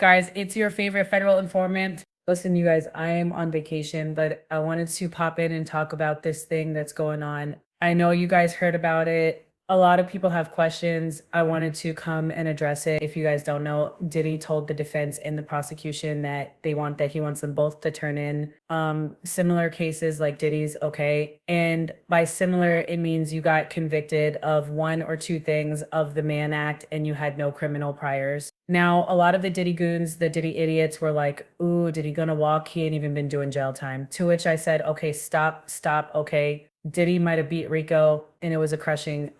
Guys, it's your favorite federal informant. Listen, you guys, I am on vacation, but I wanted to pop in and talk about this thing that's going on. I know you guys heard about it. A lot of people have questions. I wanted to come and address it. If you guys don't know, Diddy told the defense and the prosecution that he wants them both to turn in similar cases like Diddy's, okay? And by similar, it means you got convicted of one or two things of the Mann Act and you had no criminal priors. Now, a lot of the Diddy goons, the Diddy idiots were like, ooh, Diddy gonna walk? He ain't even been doing jail time. To which I said, okay, stop, okay. Diddy might have beat Rico, and it was a crushing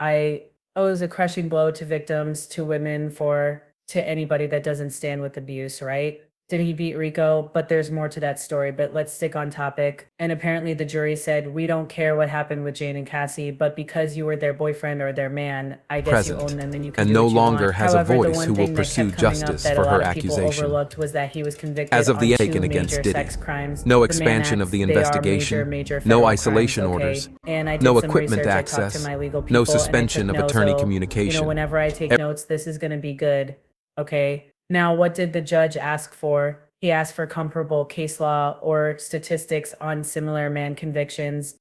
blow to victims, to women, to anybody that doesn't stand with abuse, right? Did he beat Rico? But there's more to that story, but let's stick on topic. And apparently the jury said, we don't care what happened with Jane and Cassie, but because you were their boyfriend or their man, I guess you own them and you can and do no what you longer want. has a However, the voice one who will thing that pursue kept coming up justice that for a her lot of people accusation. overlooked was that he was convicted As of the on two taken against major Diddy, sex crimes. no The Mann expansion Acts, of the they are investigation, major no federal isolation crimes, okay? orders, And I did no some equipment research. I talked to access, my legal people, no and I took suspension of notes, attorney so, communication. whenever I take notes, this is going to be good, okay? Now, what did the judge ask for? He asked for comparable case law or statistics on similar Mann convictions.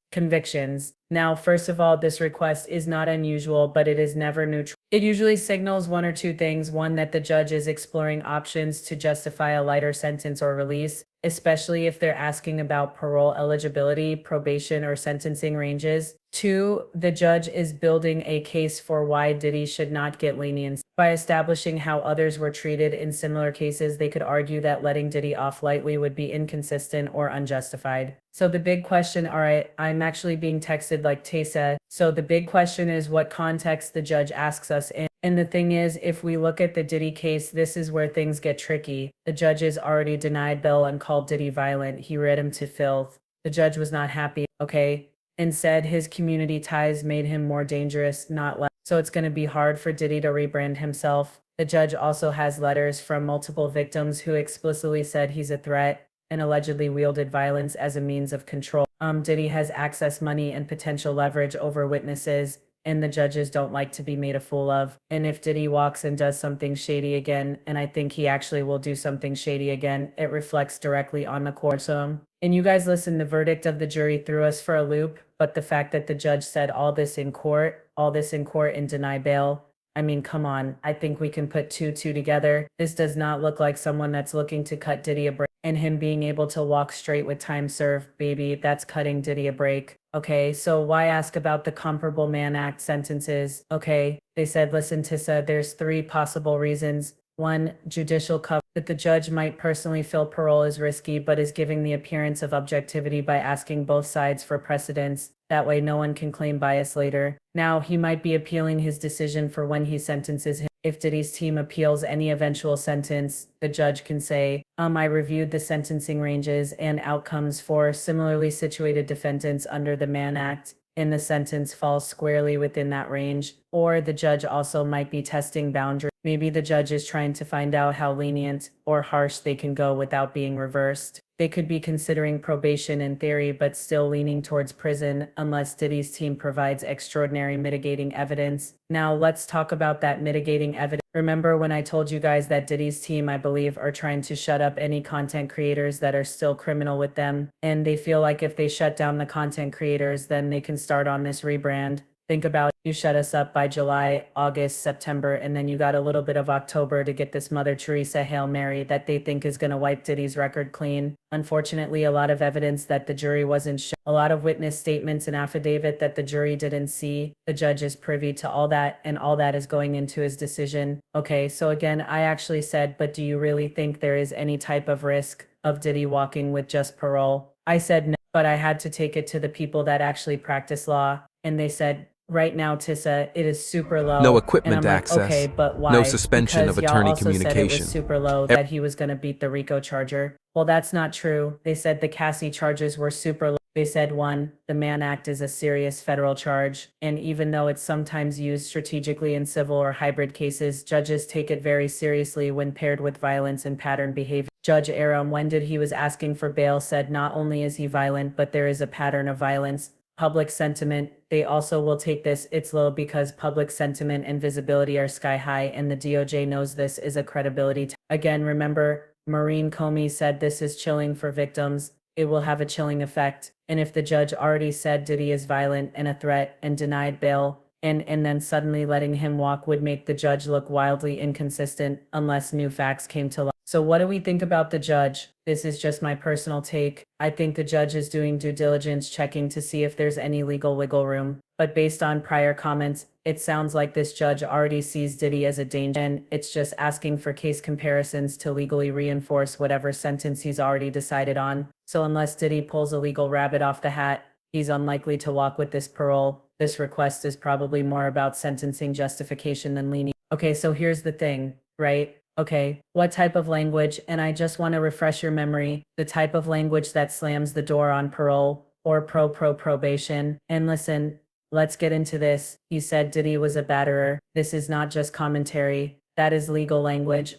Now, first of all, this request is not unusual, but it is never neutral. It usually signals one or two things. One, that the judge is exploring options to justify a lighter sentence or release, especially if they're asking about parole eligibility, probation, or sentencing ranges. Two, the judge is building a case for why Diddy should not get leniency. By establishing how others were treated in similar cases, they could argue that letting Diddy off lightly would be inconsistent or unjustified. So the big question, all right, I'm actually being texted like Tesa. So the big question is what context the judge asks us in. And the thing is, if we look at the Diddy case, this is where things get tricky. The judges already denied bail and called Diddy violent. He read him to filth. The judge was not happy, okay, and said his community ties made him more dangerous, not less. So it's going to be hard for Diddy to rebrand himself. The judge also has letters from multiple victims who explicitly said he's a threat and allegedly wielded violence as a means of control. Diddy has access, money, and potential leverage over witnesses, and the judges don't like to be made a fool of. And if Diddy walks and does something shady again, and I think he actually will do something shady again, it reflects directly on the court. And you guys listen, the verdict of the jury threw us for a loop, but the fact that the judge said all this in court and deny bail, I mean, come on. I think we can put two together. This does not look like someone that's looking to cut Diddy a break. And him being able to walk straight with time served, baby, that's cutting Diddy a break. Okay, so why ask about the comparable Mann Act sentences? Okay, they said, listen, Tissa, there's three possible reasons. One, judicial cover, that the judge might personally feel parole is risky, but is giving the appearance of objectivity by asking both sides for precedence. That way no one can claim bias later. Now, he might be appealing his decision for when he sentences him. If Diddy's team appeals any eventual sentence, the judge can say, I reviewed the sentencing ranges and outcomes for similarly situated defendants under the Mann Act, and the sentence falls squarely within that range. Or the judge also might be testing boundaries. Maybe the judge is trying to find out how lenient or harsh they can go without being reversed. They could be considering probation in theory, but still leaning towards prison unless Diddy's team provides extraordinary mitigating evidence. Now let's talk about that mitigating evidence. Remember when I told you guys that Diddy's team, I believe, are trying to shut up any content creators that are still criminal with them. And they feel like if they shut down the content creators, then they can start on this rebrand. Think about it. You shut us up by July, August, September, and then you got a little bit of October to get this Mother Teresa Hail Mary that they think is going to wipe Diddy's record clean. Unfortunately, a lot of evidence that the jury wasn't shown, a lot of witness statements and affidavit that the jury didn't see. The judge is privy to all that, and all that is going into his decision. Okay, so again, I actually said, but do you really think there is any type of risk of Diddy walking with just parole? I said no, but I had to take it to the people that actually practice law, and they said, right now, Tissa, it is super low. No equipment and I'm access, like, okay, but why? no suspension Because of y'all attorney also said it communication. was super low, that he was going to beat the Rico charger. Well, that's not true. They said the Cassie charges were super low. They said, one, the Mann Act is a serious federal charge, and even though it's sometimes used strategically in civil or hybrid cases, judges take it very seriously when paired with violence and pattern behavior. Judge Aram, when did he was asking for bail, said not only is he violent, but there is a pattern of violence. public sentiment. They also will take this, it's low because public sentiment and visibility are sky high, and the DOJ knows this is a credibility. Again, remember, Maureen Comey said this is chilling for victims. It will have a chilling effect. And if the judge already said Diddy is violent and a threat and denied bail, and then suddenly letting him walk would make the judge look wildly inconsistent unless new facts came to light. So what do we think about the judge? This is just my personal take. I think the judge is doing due diligence checking to see if there's any legal wiggle room. But based on prior comments, it sounds like this judge already sees Diddy as a danger, and it's just asking for case comparisons to legally reinforce whatever sentence he's already decided on. So unless Diddy pulls a legal rabbit off the hat, he's unlikely to walk with this parole. This request is probably more about sentencing justification than lenient. Okay, so here's the thing, right? Okay, what type of language? And I just want to refresh your memory, the type of language that slams the door on parole or probation. And listen, let's get into this. He said Diddy was a batterer. This is not just commentary. That is legal language,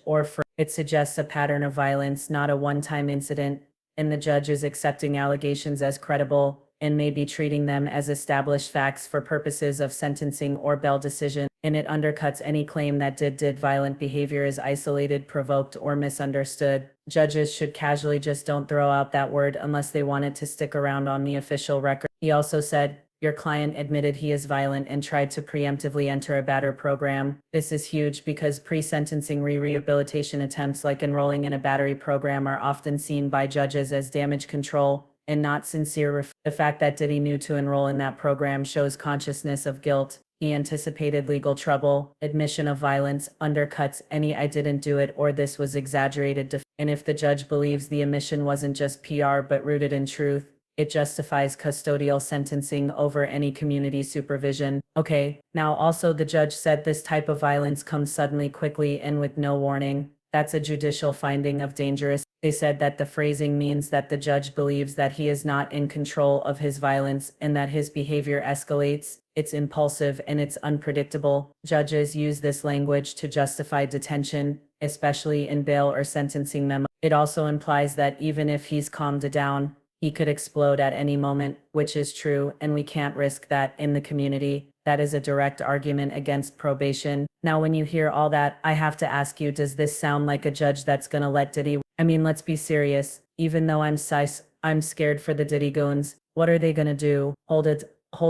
it suggests a pattern of violence, not a one-time incident. And the judge is accepting allegations as credible and may be treating them as established facts for purposes of sentencing or bail decision. And it undercuts any claim that did violent behavior is isolated, provoked, or misunderstood. Judges should casually just don't throw out that word unless they want it to stick around on the official record. He also said, your client admitted he is violent and tried to preemptively enter a batter program. This is huge because pre-sentencing rehabilitation attempts like enrolling in a battery program are often seen by judges as damage control and not sincere. The fact that Diddy knew to enroll in that program shows consciousness of guilt. He anticipated legal trouble. Admission of violence undercuts any I didn't do it or this was exaggerated. And if the judge believes the admission wasn't just PR but rooted in truth, it justifies custodial sentencing over any community supervision. Okay, now also the judge said this type of violence comes suddenly, quickly, and with no warning. That's a judicial finding of dangerous. They said that the phrasing means that the judge believes that he is not in control of his violence and that his behavior escalates. It's impulsive and it's unpredictable. Judges use this language to justify detention, especially in bail or sentencing memo. It also implies that even if he's calmed down, he could explode at any moment, which is true, and we can't risk that in the community. That is a direct argument against probation. Now, when you hear all that, I have to ask you, does this sound like a judge that's gonna let Diddy? I mean, let's be serious. Even though I'm scared for the Diddy goons. What are they gonna do? Hold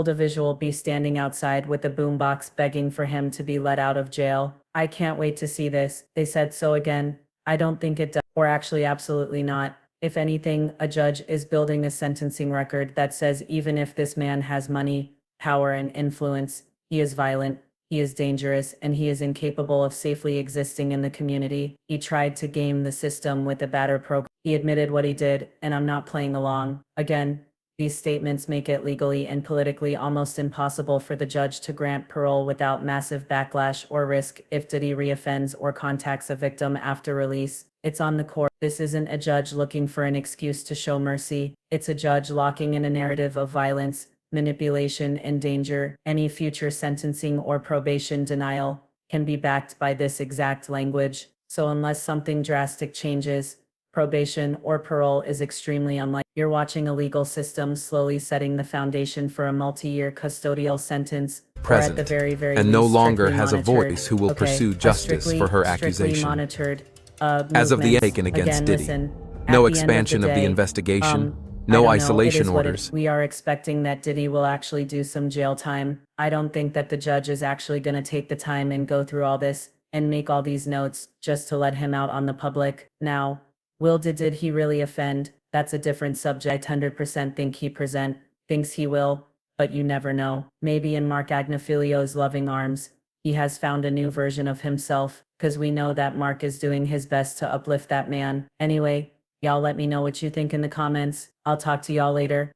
a visual, be standing outside with a boombox begging for him to be let out of jail. I can't wait to see this. They said so again. I don't think it does, or actually absolutely not. If anything, a judge is building a sentencing record that says even if this man has money, power, and influence, he is violent, he is dangerous, and he is incapable of safely existing in the community. He tried to game the system with a batter program. He admitted what he did, and I'm not playing along. Again, these statements make it legally and politically almost impossible for the judge to grant parole without massive backlash or risk if Diddy reoffends or contacts a victim after release. It's on the court. This isn't a judge looking for an excuse to show mercy. It's a judge locking in a narrative of violence, manipulation, and danger. Any future sentencing or probation denial can be backed by this exact language. So unless something drastic changes, probation or parole is extremely unlikely. You're watching a legal system slowly setting the foundation for a multi-year custodial sentence. Present, or at the very and no least, longer strictly has a monitored. voice who will Okay, pursue justice strictly- for her strictly accusation. monitored, As of the movements. taken against Again, Diddy. listen, No at the end expansion of the day, investigation, I no don't know, it isolation is what it- orders. We are expecting that Diddy will actually do some jail time. I don't think that the judge is actually going to take the time and go through all this and make all these notes just to let him out on the public. Now, did he really offend? That's a different subject. 100% think thinks he will, but you never know. Maybe in Mark Agnifilio's loving arms, he has found a new version of himself, because we know that Mark is doing his best to uplift that man. Anyway, y'all let me know what you think in the comments. I'll talk to y'all later.